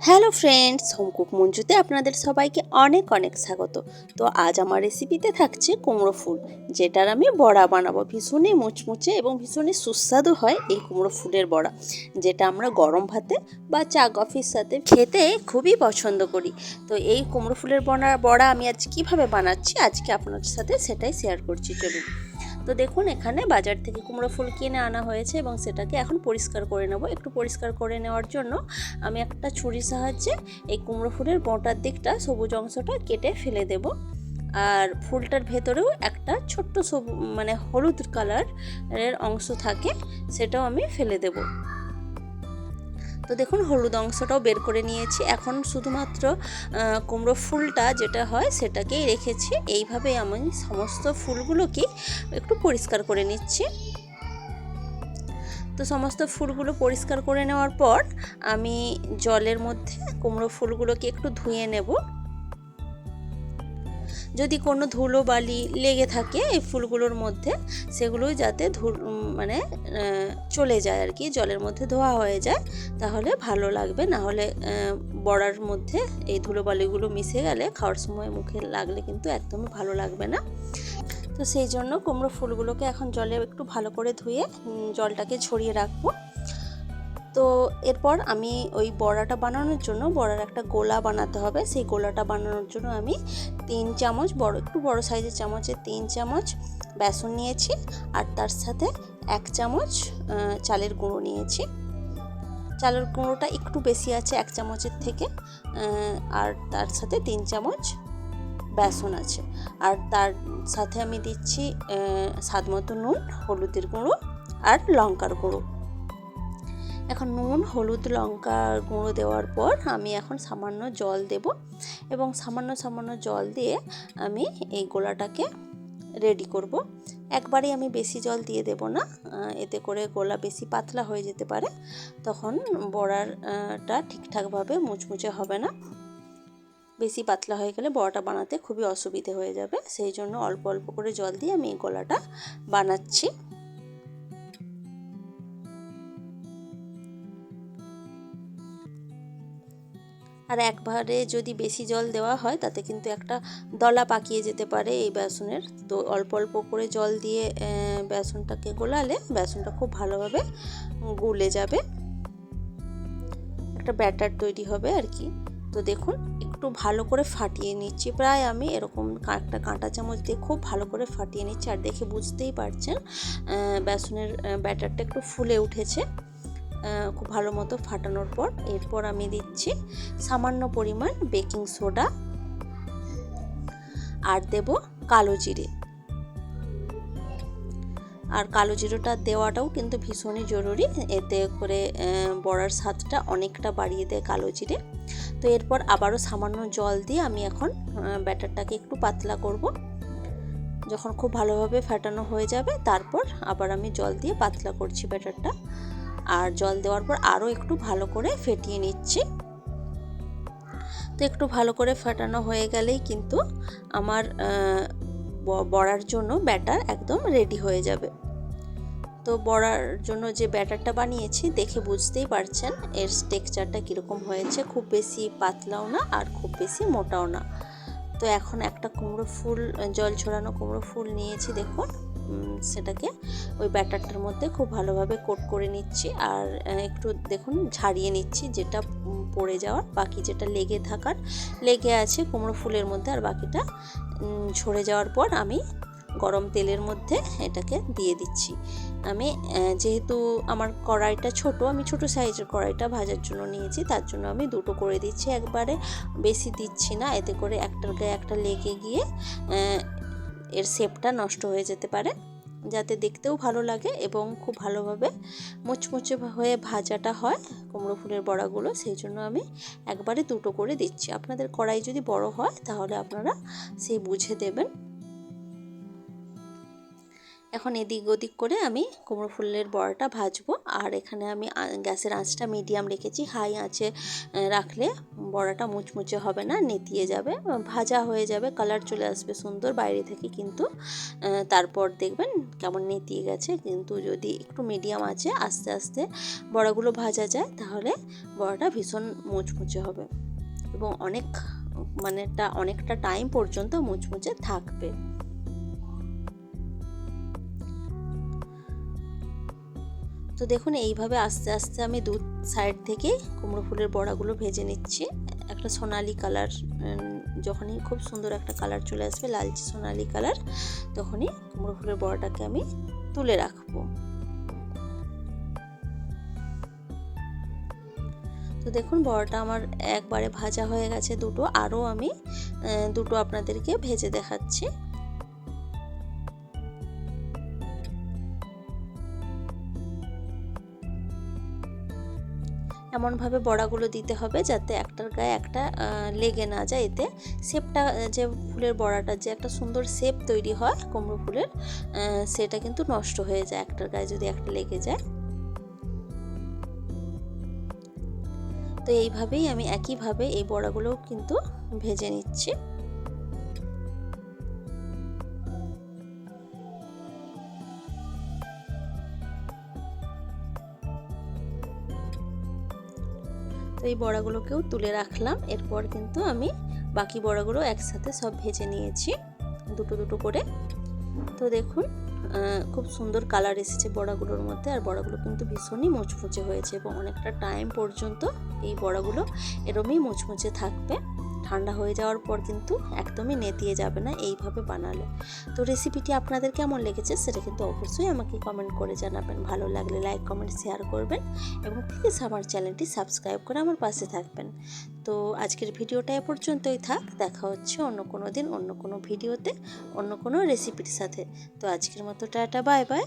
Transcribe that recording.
Hello friends, home cook মঞ্জুতে আপনাদের সবাইকে অনেক অনেক স্বাগত। তো আজ আমার রেসিপিতে থাকছে কুমড়ো ফুল, যেটার আমি বড়া বানাবো। ভীষণই মুচমুচে এবং ভীষণই সুস্বাদু হয় এই কুমড়ো ফুলের বড়া, যেটা আমরা গরম ভাতে বা চা কফির সাথে খেতে খুবই পছন্দ করি। তো এই কুমড়ো ফুলের বড়া আমি আজ কীভাবে বানাচ্ছি আজকে আপনাদের সাথে সেটাই শেয়ার করছি, চলুন। তো দেখুন, এখানে বাজার থেকে কুমড়ো ফুল কিনে আনা হয়েছে এবং সেটাকে এখন পরিষ্কার করে নেব। একটু পরিষ্কার করে নেওয়ার জন্য আমি একটা ছুরির সাহায্যে এই কুমড়ো ফুলের বোঁটার দিকটা, সবুজ অংশটা কেটে ফেলে দেব। আর ফুলটার ভেতরেও একটা ছোট্ট হলুদ কালারের অংশ থাকে, সেটাও আমি ফেলে দেব। তো দেখুন, হলুদ অংশটাও বের করে নিয়েছি। এখন শুধুমাত্র কুমড়ো ফুলটা যেটা হয় সেটাকেই রেখেছি। এইভাবে আমি সমস্ত ফুলগুলোকে একটু পরিষ্কার করে নিচ্ছি। তো সমস্ত ফুলগুলো পরিষ্কার করে নেওয়ার পর আমি জলের মধ্যে কুমড়ো ফুলগুলোকে একটু ধুয়ে নেব। যদি কোনো ধুলো বালি লেগে থাকে এই ফুলগুলোর মধ্যে, সেগুলো যাতে চলে যায় আর কি, জলের মধ্যে ধোয়া হয়ে যায়, তাহলে ভালো লাগবে। না হলে বড়ার মধ্যে এই ধুলো বালিগুলো মিশে গেলে খাওয়ার সময় মুখে লাগলে কিন্তু একদমই ভালো লাগবে না। তো সেই জন্য কুমড়ো ফুলগুলোকে এখন জলে একটু ভালো করে ধুয়ে জলটাকে ঝরিয়ে রাখবো। তো এরপর আমি ওই বড়াটা বানানোর জন্য বড়ার একটা গোলা বানাতে হবে। সেই গোলাটা বানানোর জন্য আমি 3 চামচ একটু বড় সাইজের চামচে 3 চামচ বেসন নিয়েছি, আর তার সাথে 1 চামচ চালের গুঁড়ো নিয়েছি। চালের গুঁড়োটা একটু বেশি আছে 1 চামচের থেকে, আর তার সাথে 3 চামচ বেসন আছে। আর তার সাথে আমি দিচ্ছি স্বাদমতো নুন, হলুদের গুঁড়ো আর লঙ্কার গুঁড়ো। এখন নুন, হলুদ, লঙ্কার গুঁড়ো দেওয়ার পর আমি এখন সামান্য জল দেব এবং সামান্য জল দিয়ে আমি এই গোলাটাকে রেডি করব। একবারেই আমি বেশি জল দিয়ে দেব না, এতে করে গোলা বেশি পাতলা হয়ে যেতে পারে, তখন বড়াটা ঠিকঠাকভাবে মুচমুচে হবে না। বেশি পাতলা হয়ে গেলে বড়াটা বানাতে খুবই অসুবিধে হয়ে যাবে। সেই জন্য অল্প অল্প করে জল দিয়ে আমি এই গোলাটা বানাচ্ছি। আর একবারে যদি বেশি জল দেওয়া হয় তাতে কিন্তু একটা দলা পাকিয়ে যেতে পারে এই বেসনের। তো অল্প অল্প করে জল দিয়ে বেসনটাকে গোলালে বেসনটা খুব ভালোভাবে গুলে যাবে, একটা ব্যাটার তৈরি হবে আর কি। তো দেখুন, একটু ভালো করে ফাটিয়ে নিচ্ছি, প্রায় আমি এরকম একটা কাঁটা চামচ দিয়ে খুব ভালো করে ফাটিয়ে নিচ্ছি। আর দেখে বুঝতেই পারছেন বেসনের ব্যাটারটা একটু ফুলে উঠেছে খুব ভালো মতো ফাটানোর পর। এরপর আমি দিচ্ছি সামান্য পরিমাণ বেকিং সোডা আর দেব কালো জিরে। আর কালো জিরেটা দেওয়াটাও কিন্তু ভীষণই জরুরি, এতে করে বড়ার স্বাদটা অনেকটা বাড়িয়ে দেয় কালো জিরে। তো এরপর আবারও সামান্য জল দিয়ে আমি এখন ব্যাটারটাকে একটু পাতলা করব। যখন খুব ভালোভাবে ফাটানো হয়ে যাবে তারপর আবার আমি জল দিয়ে পাতলা করছি ব্যাটারটা। আর জল দেওয়ার পর আরও একটু ভালো করে ফেটিয়ে নিচ্ছি। তো একটু ভালো করে ফাটানো হয়ে গেলেই কিন্তু আমার বড়ার জন্য ব্যাটার একদম রেডি হয়ে যাবে। তো বড়ার জন্য যে ব্যাটারটা বানিয়েছি দেখে বুঝতেই পারছেন এর টেক্সচারটা কীরকম হয়েছে, খুব বেশি পাতলাও না আর খুব বেশি মোটাও না। তো এখন একটা কুমড়ো ফুল, জল ছড়ানো কুমড়ো ফুল নিয়েছি, দেখুন সেটাকে ওই ব্যাটারটার মধ্যে খুব ভালোভাবে কোট করে নিচ্ছি। আর একটু দেখুন ঝাড়িয়ে নিচ্ছি, যেটা পড়ে যাওয়ার, বাকি যেটা লেগে আছে কুমড়ো ফুলের মধ্যে, আর বাকিটা ঝরে যাওয়ার পর আমি গরম তেলের মধ্যে এটাকে দিয়ে দিচ্ছি। আমি যেহেতু আমার কড়াইটা ছোট, আমি ছোট সাইজের কড়াইটা ভাজার জন্য নিয়েছি, তার জন্য আমি দুটো করে দিচ্ছি, একবারে বেশি দিচ্ছি না, এতে করে একটার গায়ে একটা লেগে গিয়ে এর শেপটা নষ্ট হয়ে যেতে পারে। যাতে দেখতেও ভালো লাগে এবং খুব ভালোভাবে মুচমুচে হয়ে ভাজাটা হয় কুমড়ো ফুলের বড়াগুলো, সেই জন্য আমি একবারে দুটো করে দিচ্ছি। আপনাদের কড়াই যদি বড় হয় তাহলে আপনারা সেই বুঝে দেবেন। এখন এদিক ওদিক করে আমি কুমড়ো ফুলের বড়াটা ভাজবো। আর এখানে আমি গ্যাসের আঁচটা মিডিয়াম রেখেছি। হাই আঁচে রাখলে বড়াটা মুচমুচে হবে না, নেতিয়ে যাবে, ভাজা হয়ে যাবে, কালার চলে আসবে সুন্দর বাইরে থেকে, কিন্তু তারপর দেখবেন কেমন নেতিয়ে গেছে। কিন্তু যদি একটু মিডিয়াম আঁচে আস্তে আস্তে বড়াগুলো ভাজা যায় তাহলে বড়াটা ভীষণ মুচমুচে হবে এবং অনেকটা টাইম পর্যন্ত মুচমুচে থাকবে। তো দেখুন এইভাবে আস্তে আস্তে আমি দু সাইড থেকে কুমড়ো ফুলের বড়াগুলো ভেজে নিচ্ছি। একটা সোনালি কালার, যখনই খুব সুন্দর একটা কালার চলে আসবে, লালচে সোনালি কালার, তখনই কুমড়ো ফুলের বড়াটাকে আমি তুলে রাখবো। তো দেখুন বড়াটা আমার একবারে ভাজা হয়ে গেছে দুটো, আরও আমি দুটো আপনাদেরকে ভেজে দেখাচ্ছি। এমনভাবে বড়াগুলো দিতে হবে যাতে একটার গায়ে একটা লেগে না যায়। এতে শেপটা, যে ফুলের বড়াটার যে একটা সুন্দর শেপ তৈরি হয় কুমড়ো ফুলের, সেটা কিন্তু নষ্ট হয়ে যায় একটার গায়ে যদি একটা লেগে যায়। তো এইভাবেই আমি একইভাবে এই বড়াগুলোও কিন্তু ভেজে নিচ্ছি। তো এই বড়াগুলোকেও তুলে রাখলাম। এরপর কিন্তু আমি বাকি বড়াগুলো একসাথে সব ভেজে নিয়েছি দুটো দুটো করে। তো দেখুন খুব সুন্দর কালার এসেছে বড়াগুলোর মধ্যে, আর বড়াগুলো কিন্তু ভীষণই মুচমুচে হয়েছে এবং অনেকটা টাইম পর্যন্ত এই বড়াগুলো এরমই মুচমুচে থাকবে। ঠান্ডা হয়ে যাওয়ার পর কিন্তু একদমই নেতিয়ে যাবে না এইভাবে বানালে। তো রেসিপিটি আপনাদের কেমন লেগেছে সেটা কিন্তু অবশ্যই আমাকে কমেন্ট করে জানাবেন। ভালো লাগলে লাইক কমেন্ট শেয়ার করবেন এবং প্লিজ আমার চ্যানেলটি সাবস্ক্রাইব করে আমার পাশে থাকবেন। তো আজকের ভিডিওটা এ পর্যন্তই থাক। দেখা হচ্ছে অন্য কোনো দিন অন্য কোনো ভিডিওতে অন্য কোনো রেসিপির সাথে। তো আজকের মতো টাটা, বাই বাই।